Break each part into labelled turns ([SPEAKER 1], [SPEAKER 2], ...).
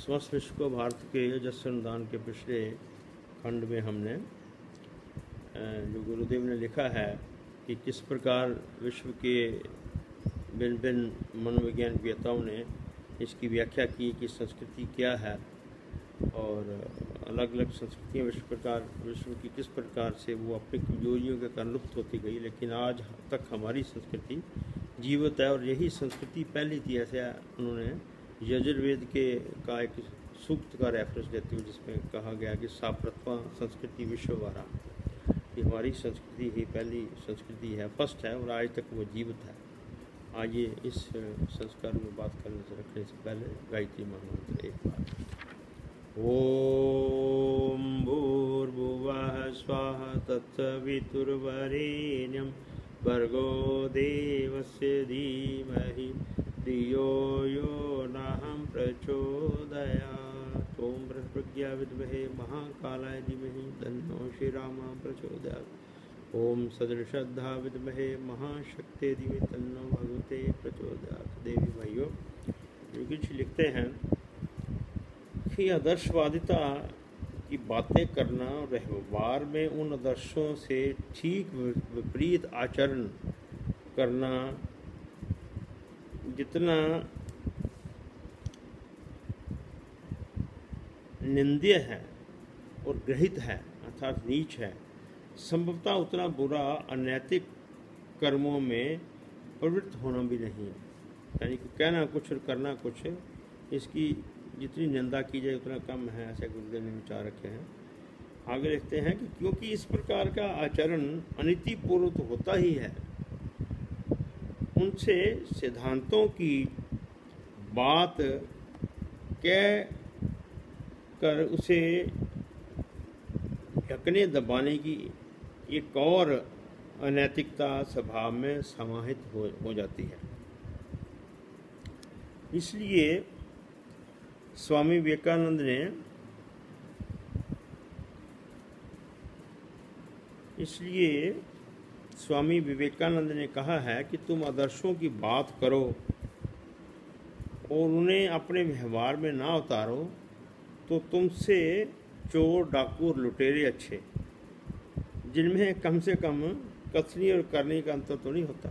[SPEAKER 1] समस्त विश्व को भारत के यशस्वी अनुदान के पिछले खंड में हमने जो गुरुदेव ने लिखा है कि किस प्रकार विश्व के भिन्न भिन्न मनोविज्ञान वेताओं ने इसकी व्याख्या की कि संस्कृति क्या है और अलग अलग संस्कृतियाँ विश्व की किस प्रकार से वो अपनी कमजोरियों के कारण लुप्त होती गई, लेकिन आज तक हमारी संस्कृति जीवित है और यही संस्कृति पहली थी। ऐसे उन्होंने यजुर्वेद का एक सूक्त का रेफरेंस देते हुए जिसमें कहा गया कि साप्रत्वा संस्कृति विश्ववारा, कि हमारी संस्कृति ही पहली संस्कृति है, फर्स्ट है और आज तक वो जीवित है। आइए इस संस्कार में बात करने से रखने से पहले गायत्री महामंत्र एक बार। ओम भूर्भुवः स्वः तत्सवितुर्वरेण्यं भर्गो देवस्य धीमहि धियो यो नः प्रचोदयात्। ओम बृहस्पत्या विद्महे महाकालाय धीमहि तन्नो श्रीरामः प्रचोदयात्। ओम सदृशद्धा विद्महे महाशक्ते धीमहि तन्नो भगवते प्रचोदयात्। देवी भाइयों, योगी जी लिखते हैं कि आदर्शवादिता की बातें करना, व्यवहार में उन आदर्शों से ठीक विपरीत आचरण करना जितना निंद्य है और गृहित है अर्थात नीच है, संभवतः उतना बुरा अनैतिक कर्मों में प्रवृत्त होना भी नहीं है। यानी कि कहना कुछ और करना कुछ, इसकी जितनी निंदा की जाए उतना कम है, ऐसे गुरुदेव ने विचार रखे हैं। आगे लिखते हैं कि क्योंकि इस प्रकार का आचरण अनीतिपूर्ण तो होता ही है, उनसे सिद्धांतों की बात कह कर उसे ढकने दबाने की एक और अनैतिकता स्वभाव में समाहित हो जाती है। इसलिए स्वामी विवेकानंद ने कहा है कि तुम आदर्शों की बात करो और उन्हें अपने व्यवहार में ना उतारो तो तुमसे चोर, डाकू और लुटेरे अच्छे, जिनमें कम से कम कथनी और करने का अंतर तो नहीं होता।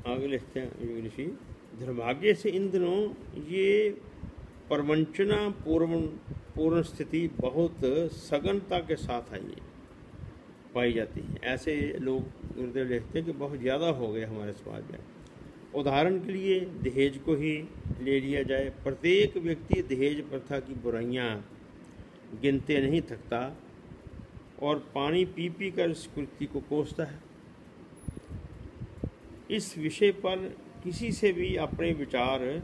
[SPEAKER 1] आगे लिखते हैं ऋषि, दुर्भाग्य से इन दिनों ये प्रवंचना पूर्ण स्थिति बहुत सघनता के साथ पाई जाती है। ऐसे लोग गुरुदेव लिखते हैं कि बहुत ज़्यादा हो गए हमारे समाज में। उदाहरण के लिए दहेज को ही ले लिया जाए। प्रत्येक व्यक्ति दहेज प्रथा की बुराइयां गिनते नहीं थकता और पानी पी पी कर इस कुरीति को कोसता है। इस विषय पर किसी से भी अपने विचार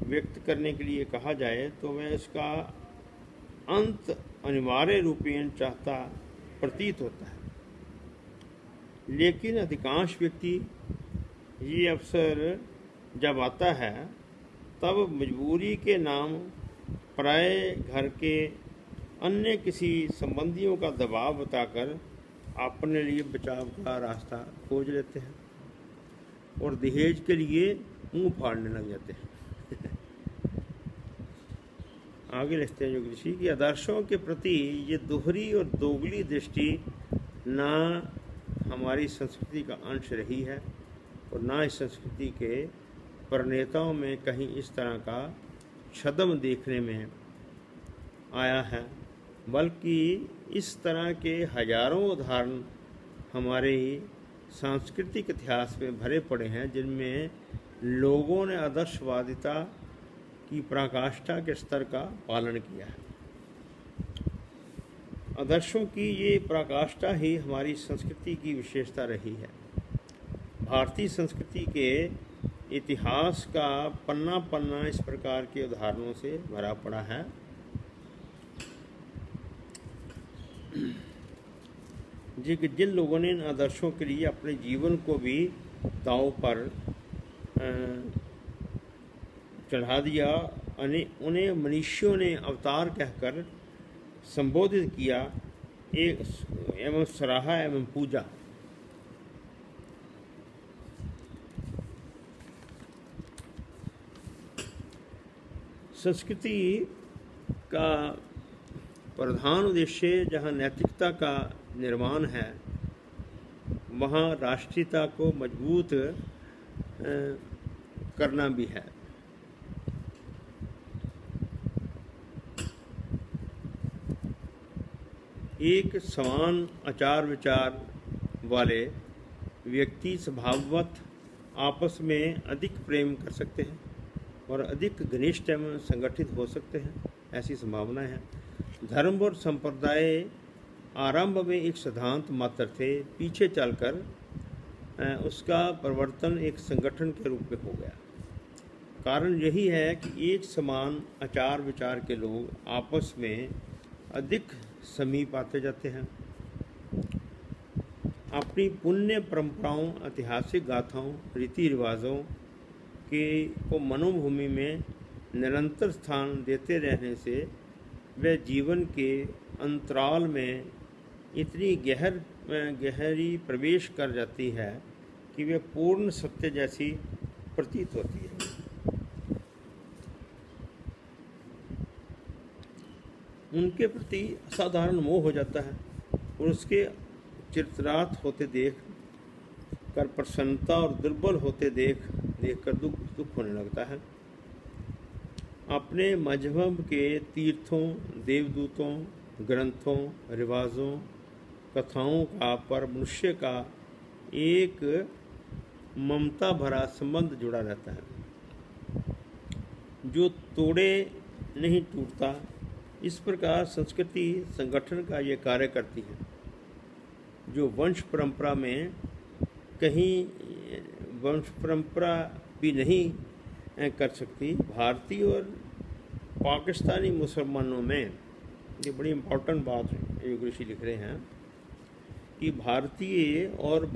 [SPEAKER 1] व्यक्त करने के लिए कहा जाए तो वह इसका अंत अनिवार्य रूपेण चाहता प्रतीत होता है, लेकिन अधिकांश व्यक्ति ये अवसर जब आता है तब मजबूरी के नाम पराए घर के अन्य किसी संबंधियों का दबाव बताकर अपने लिए बचाव का रास्ता खोज लेते हैं और दहेज के लिए मुंह फाड़ने लग जाते हैं। आगे लिखते हैं योग ऋषि कि आदर्शों के प्रति ये दोहरी और दोगली दृष्टि ना हमारी संस्कृति का अंश रही है और ना इस संस्कृति के प्रणेताओं में कहीं इस तरह का छद्म देखने में आया है, बल्कि इस तरह के हजारों उदाहरण हमारे सांस्कृतिक इतिहास में भरे पड़े हैं, जिनमें लोगों ने आदर्शवादिता की पराकाष्ठा के स्तर का पालन किया है। आदर्शों की ये पराकाष्ठा ही हमारी संस्कृति की विशेषता रही है। भारतीय संस्कृति के इतिहास का पन्ना पन्ना इस प्रकार के उदाहरणों से भरा पड़ा है। जिन लोगों ने इन आदर्शों के लिए अपने जीवन को भी दांव पर चढ़ा दिया, उन्हें मनुष्यों ने अवतार कहकर संबोधित किया एवं सराहा एवं पूजा। संस्कृति का प्रधान उद्देश्य जहाँ नैतिकता का निर्माण है, वहाँ राष्ट्रीयता को मजबूत करना भी है। एक समान आचार विचार वाले व्यक्ति स्वभावत आपस में अधिक प्रेम कर सकते हैं और अधिक घनिष्ठ एवं संगठित हो सकते हैं, ऐसी संभावना है। धर्म और संप्रदाय आरंभ में एक सिद्धांत मात्र थे, पीछे चलकर उसका परिवर्तन एक संगठन के रूप में हो गया। कारण यही है कि एक समान आचार विचार के लोग आपस में अधिक समीप आते जाते हैं। अपनी पुण्य परंपराओं, ऐतिहासिक गाथाओं, रीति रिवाजों को मनोभूमि में निरंतर स्थान देते रहने से वे जीवन के अंतराल में इतनी गहरी प्रवेश कर जाती है कि वे पूर्ण सत्य जैसी प्रतीत होती है। उनके प्रति असाधारण मोह हो जाता है और उसके चिरतरात होते देख कर प्रसन्नता और दुर्बल होते देख कर दुख होने लगता है। अपने मजहब के तीर्थों, देवदूतों, ग्रंथों, रिवाजों, कथाओं का पर मनुष्य का एक ममता भरा संबंध जुड़ा रहता है जो तोड़े नहीं टूटता। इस प्रकार संस्कृति संगठन का ये कार्य करती है, जो वंश परंपरा में कहीं वंश परंपरा भी नहीं कर सकती। भारतीय और पाकिस्तानी मुसलमानों में, ये बड़ी इम्पोर्टेंट बात योग ऋषि लिख रहे हैं कि भारतीय और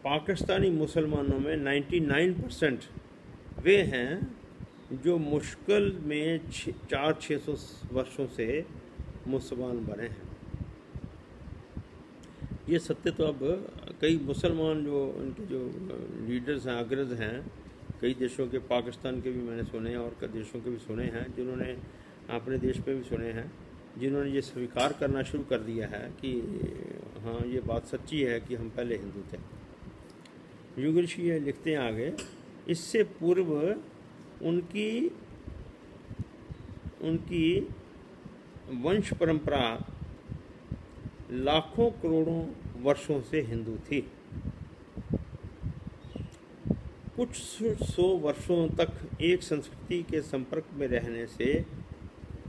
[SPEAKER 1] पाकिस्तानी मुसलमानों में 99% वे हैं जो मुश्किल में 400-600 वर्षों से मुसलमान बने हैं। ये सत्य तो अब कई मुसलमान जो उनके जो लीडर्स हैं, अग्रज हैं, कई देशों के, पाकिस्तान के भी मैंने सुने हैं और कई देशों के भी सुने हैं, जिन्होंने अपने देश पे भी सुने हैं, जिन्होंने ये स्वीकार करना शुरू कर दिया है कि हाँ, ये बात सच्ची है कि हम पहले हिंदू थे। युग ऋषि ये लिखते हैं आगे, इससे पूर्व उनकी वंश परंपरा लाखों करोड़ों वर्षों से हिंदू थी। कुछ 100 वर्षों तक एक संस्कृति के संपर्क में रहने से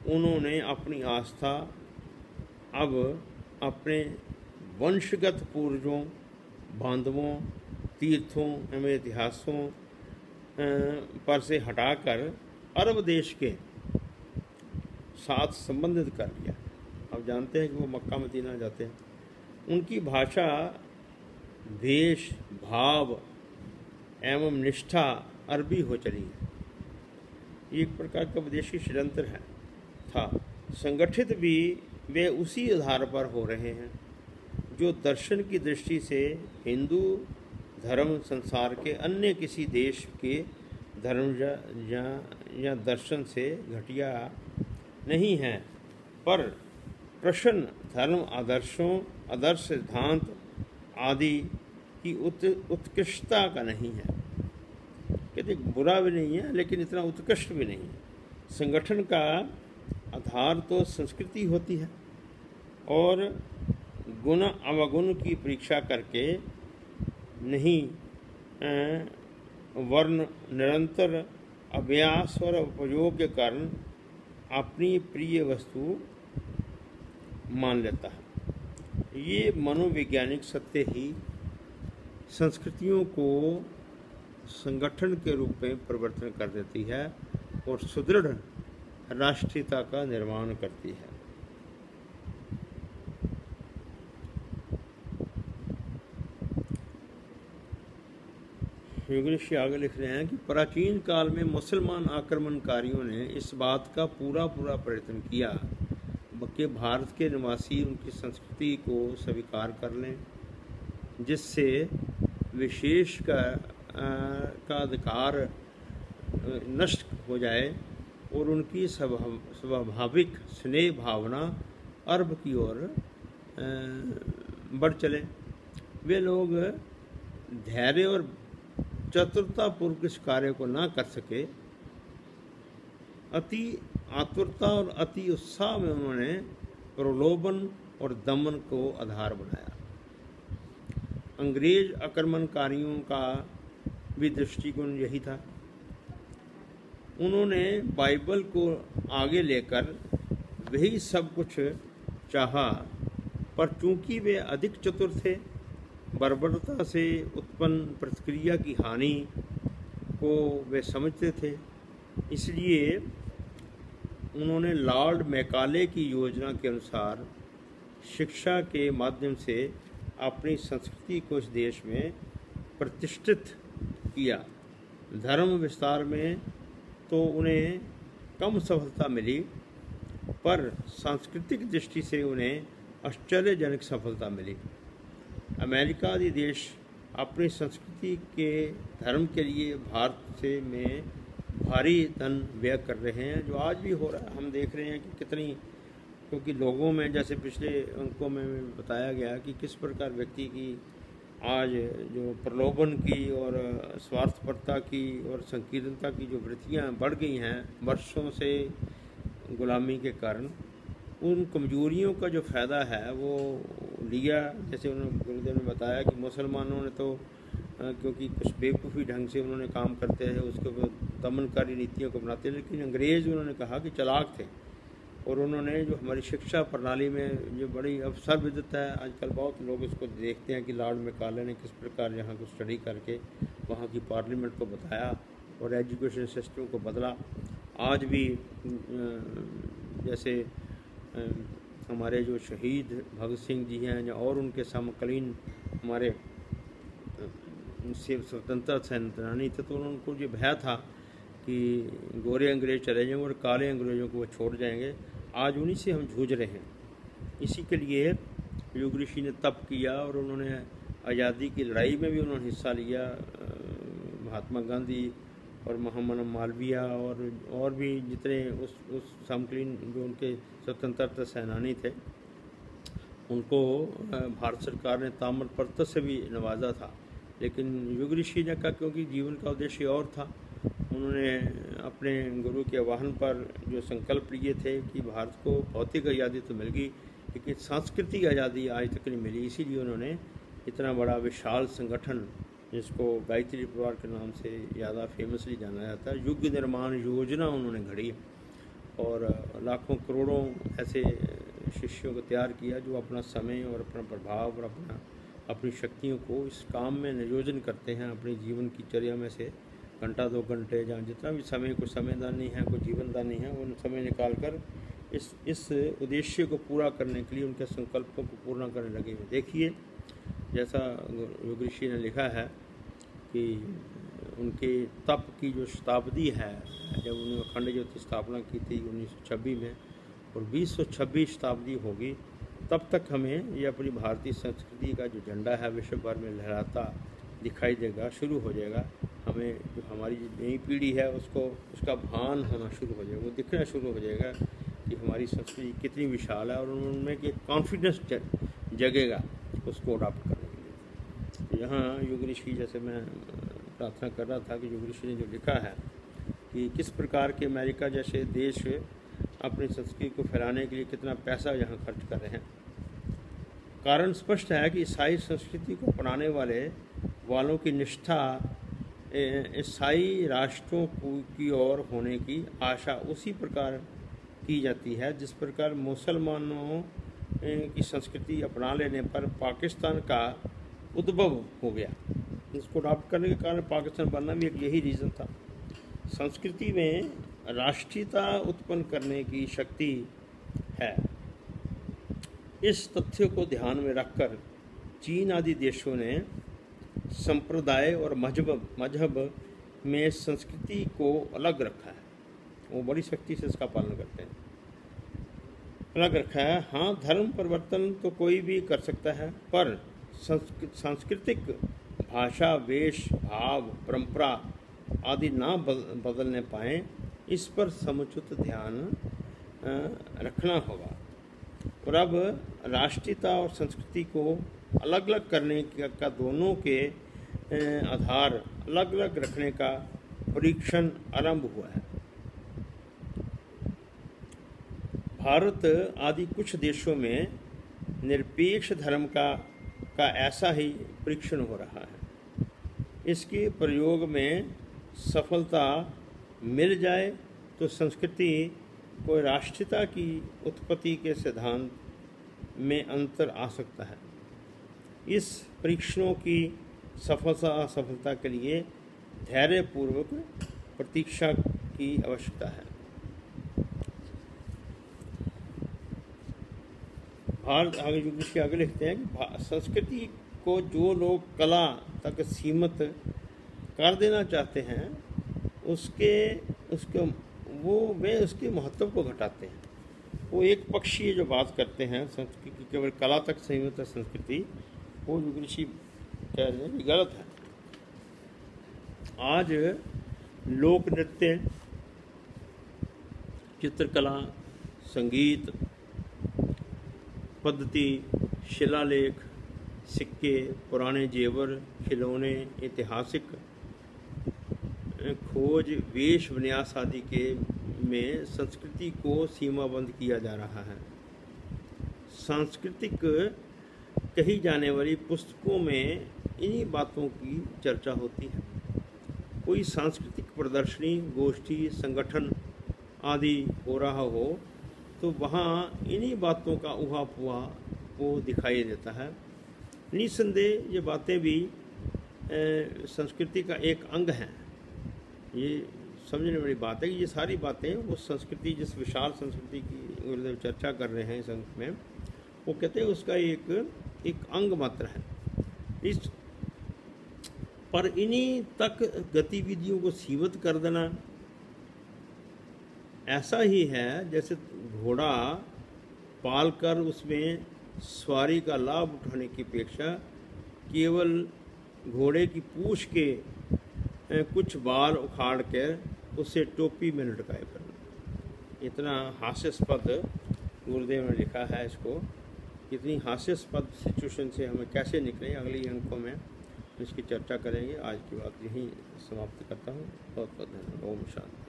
[SPEAKER 1] उन्होंने अपनी आस्था अब अपने वंशगत पूर्वजों, बांधवों, तीर्थों एवं इतिहासों पर से हटाकर अरब देश के साथ संबंधित कर लिया। आप जानते हैं कि वो मक्का मदीना जाते हैं, उनकी भाषा, वेश, भाव एवं निष्ठा अरबी हो चली है। एक प्रकार का विदेशी षड्यंत्र था। संगठित भी वे उसी आधार पर हो रहे हैं जो दर्शन की दृष्टि से हिंदू धर्म संसार के अन्य किसी देश के धर्म या दर्शन से घटिया नहीं है, पर प्रश्न धर्म आदर्श सिद्धांत आदि की उत्कृष्टता का नहीं है। कहते बुरा भी नहीं है लेकिन इतना उत्कृष्ट भी नहीं है। संगठन का आधार तो संस्कृति होती है और गुण अवगुण की परीक्षा करके नहीं, वर्ण निरंतर अभ्यास और उपयोग के कारण अपनी प्रिय वस्तु मान लेता है। ये मनोवैज्ञानिक सत्य ही संस्कृतियों को संगठन के रूप में परिवर्तन कर देती है और सुदृढ़ राष्ट्रीयता का निर्माण करती है। योग ऋषि आगे लिख रहे हैं कि प्राचीन काल में मुसलमान आक्रमणकारियों ने इस बात का पूरा प्रयत्न किया कि भारत के निवासी उनकी संस्कृति को स्वीकार कर लें, जिससे विशेष का अधिकार नष्ट हो जाए और उनकी स्वाभाविक स्नेह भावना अर्भ की ओर बढ़ चले। वे लोग धैर्य और चतुरतापूर्वक इस कार्य को ना कर सके। अति आतुरता और अति उत्साह में उन्होंने प्रलोभन और दमन को आधार बनाया। अंग्रेज आक्रमणकारियों का भी दृष्टिकोण यही था। उन्होंने बाइबल को आगे लेकर वही सब कुछ चाहा, पर चूंकि वे अधिक चतुर थे, बर्बरता से उत्पन्न प्रतिक्रिया की हानि को वे समझते थे, इसलिए उन्होंने लॉर्ड मैकाले की योजना के अनुसार शिक्षा के माध्यम से अपनी संस्कृति को इस देश में प्रतिष्ठित किया। धर्म विस्तार में तो उन्हें कम सफलता मिली, पर सांस्कृतिक दृष्टि से उन्हें आश्चर्यजनक सफलता मिली। अमेरिका आदि देश अपनी संस्कृति के धर्म के लिए भारत से में भारी धन व्यय कर रहे हैं, जो आज भी हो रहा है। हम देख रहे हैं कि कितनी, क्योंकि लोगों में, जैसे पिछले अंकों में बताया गया कि किस प्रकार व्यक्ति की आज जो प्रलोभन की और स्वार्थपरता की और संकीर्णता की जो वृत्तियाँ बढ़ गई हैं वर्षों से गुलामी के कारण, उन कमजोरियों का जो फ़ायदा है वो लिया। जैसे उन्होंने गुरुदेव ने बताया कि मुसलमानों ने तो क्योंकि कुछ बेवकूफ़ी ढंग से उन्होंने काम करते हैं, उसके दमनकारी नीतियों को बनाते हैं, लेकिन अंग्रेज़ उन्होंने कहा कि चालाक थे और उन्होंने जो हमारी शिक्षा प्रणाली में जो बड़ी अब सर्वविदित है, आजकल बहुत लोग इसको देखते हैं कि लॉर्ड मैकाले ने किस प्रकार यहाँ को स्टडी करके वहाँ की पार्लियामेंट को बताया और एजुकेशन सिस्टम को बदला। आज भी जैसे हमारे जो शहीद भगत सिंह जी हैं और उनके समकालीन हमारे स्वतंत्रता सेनानी थे, तो उनको जो भय था कि गोरे अंग्रेज चले जाएंगे और काले अंग्रेज़ों को वो छोड़ जाएंगे, आज उन्हीं से हम जूझ रहे हैं। इसी के लिए युग ऋषि ने तप किया और उन्होंने आज़ादी की लड़ाई में भी उन्होंने हिस्सा लिया। महात्मा गांधी और महामना मालवीय और भी जितने उस समकालीन जो उनके स्वतंत्रता सेनानी थे, उनको भारत सरकार ने ताम्रपत्र से भी नवाजा था। लेकिन युग ऋषि ने कहा, क्योंकि जीवन का उद्देश्य और था, उन्होंने अपने गुरु के आह्वान पर जो संकल्प लिए थे कि भारत को भौतिक आज़ादी तो मिल गई लेकिन सांस्कृतिक आज़ादी आज तक नहीं मिली। इसीलिए उन्होंने इतना बड़ा विशाल संगठन, जिसको गायत्री परिवार के नाम से ज़्यादा फेमसली जाना जाता है, युग निर्माण योजना उन्होंने घड़ी और लाखों करोड़ों ऐसे शिष्यों को तैयार किया जो अपना समय और अपना प्रभाव और अपनी शक्तियों को इस काम में नियोजन करते हैं। अपनी जीवन की चर्या में से घंटा 2 घंटे जहाँ जितना भी समय, कोई समयदान नहीं है, कोई जीवनदान नहीं है, उन समय निकाल कर इस उद्देश्य को पूरा करने के लिए उनके संकल्पों को पूर्ण करने लगे हुए। देखिए जैसा योग ऋषि ने लिखा है कि उनके तप की जो शताब्दी है, जब उन्होंने अखंड ज्योति स्थापना की थी 1926 में और 2026 शताब्दी होगी, तब तक हमें ये अपनी भारतीय संस्कृति का जो झंडा है विश्व भर में लहराता दिखाई देगा, शुरू हो जाएगा। हमें जो हमारी नई पीढ़ी है उसका भान होना शुरू हो जाएगा, वो दिखना शुरू हो जाएगा कि हमारी संस्कृति कितनी विशाल है और उनमें एक कॉन्फिडेंस जगेगा उसको अडॉप्ट करने के लिए। यहाँ योग ऋषि, जैसे मैं प्रार्थना कर रहा था कि योग ऋषि ने जो लिखा है कि किस प्रकार के अमेरिका जैसे देश अपनी संस्कृति को फैलाने के लिए कितना पैसा यहाँ खर्च कर रहे हैं। कारण स्पष्ट है कि ईसाई संस्कृति को अपनाने वालों की निष्ठा ईसाई राष्ट्रों की ओर होने की आशा उसी प्रकार की जाती है जिस प्रकार मुसलमानों की संस्कृति अपना लेने पर पाकिस्तान का उद्भव हो गया। इसको अडॉप्ट करने के कारण पाकिस्तान बनना भी एक यही रीज़न था। संस्कृति में राष्ट्रीयता उत्पन्न करने की शक्ति है। इस तथ्य को ध्यान में रखकर चीन आदि देशों ने संप्रदाय और मजहब में संस्कृति को अलग रखा है। वो बड़ी शक्ति से इसका पालन करते हैं, अलग रखा है। हाँ, धर्म परिवर्तन तो कोई भी कर सकता है, पर सांस्कृतिक भाषा, वेश, भाव, परंपरा आदि ना बदलने पाएँ, इस पर समुचित ध्यान रखना होगा। और अब राष्ट्रीयता और संस्कृति को अलग अलग करने का दोनों के आधार अलग अलग रखने का परीक्षण आरंभ हुआ है। भारत आदि कुछ देशों में निरपेक्ष धर्म का ऐसा ही परीक्षण हो रहा है। इसके प्रयोग में सफलता मिल जाए तो संस्कृति को राष्ट्रीयता की उत्पत्ति के सिद्धांत में अंतर आ सकता है। इस परीक्षणों की असफलता के लिए धैर्यपूर्वक प्रतीक्षा की आवश्यकता है। भारत आगे लिखते हैं कि संस्कृति को जो लोग कला तक सीमित कर देना चाहते हैं वे उसके महत्व को घटाते हैं। वो एक पक्षीय जो बात करते हैं संस्कृति केवल कला तक सीमित है संस्कृति, वो जो ऋषि कह रहे हैं गलत है। आज लोक नृत्य, चित्रकला, संगीत पद्धति, शिलालेख, सिक्के, पुराने जेवर, खिलौने, ऐतिहासिक खोज, वेश विन्यास आदि के में संस्कृति को सीमाबंद किया जा रहा है। सांस्कृतिक कही जाने वाली पुस्तकों में इन्हीं बातों की चर्चा होती है। कोई सांस्कृतिक प्रदर्शनी, गोष्ठी, संगठन आदि हो रहा हो तो वहाँ इन्हीं बातों का उहापोह वो दिखाई देता है। निसंदेह ये बातें भी संस्कृति का एक अंग हैं। ये समझने वाली बात है कि ये सारी बातें वो संस्कृति, जिस विशाल संस्कृति की गुरुदेव चर्चा कर रहे हैं संघ में, वो कहते हैं उसका एक अंग मात्र है। इस पर इन्हीं तक गतिविधियों को सीमित कर देना ऐसा ही है जैसे घोड़ा पालकर उसमें सवारी का लाभ उठाने की अपेक्षा केवल घोड़े की पूंछ के कुछ बाल उखाड़ कर उसे टोपी में लटकाए करना। इतना हास्यास्पद गुरुदेव ने लिखा है इसको। इतनी हास्यास्पद सिचुएशन से हमें कैसे निकलें, अगली अंकों में इसकी चर्चा करेंगे। आज की बात यहीं समाप्त करता हूँ। बहुत बहुत धन्यवाद। ओम शांति।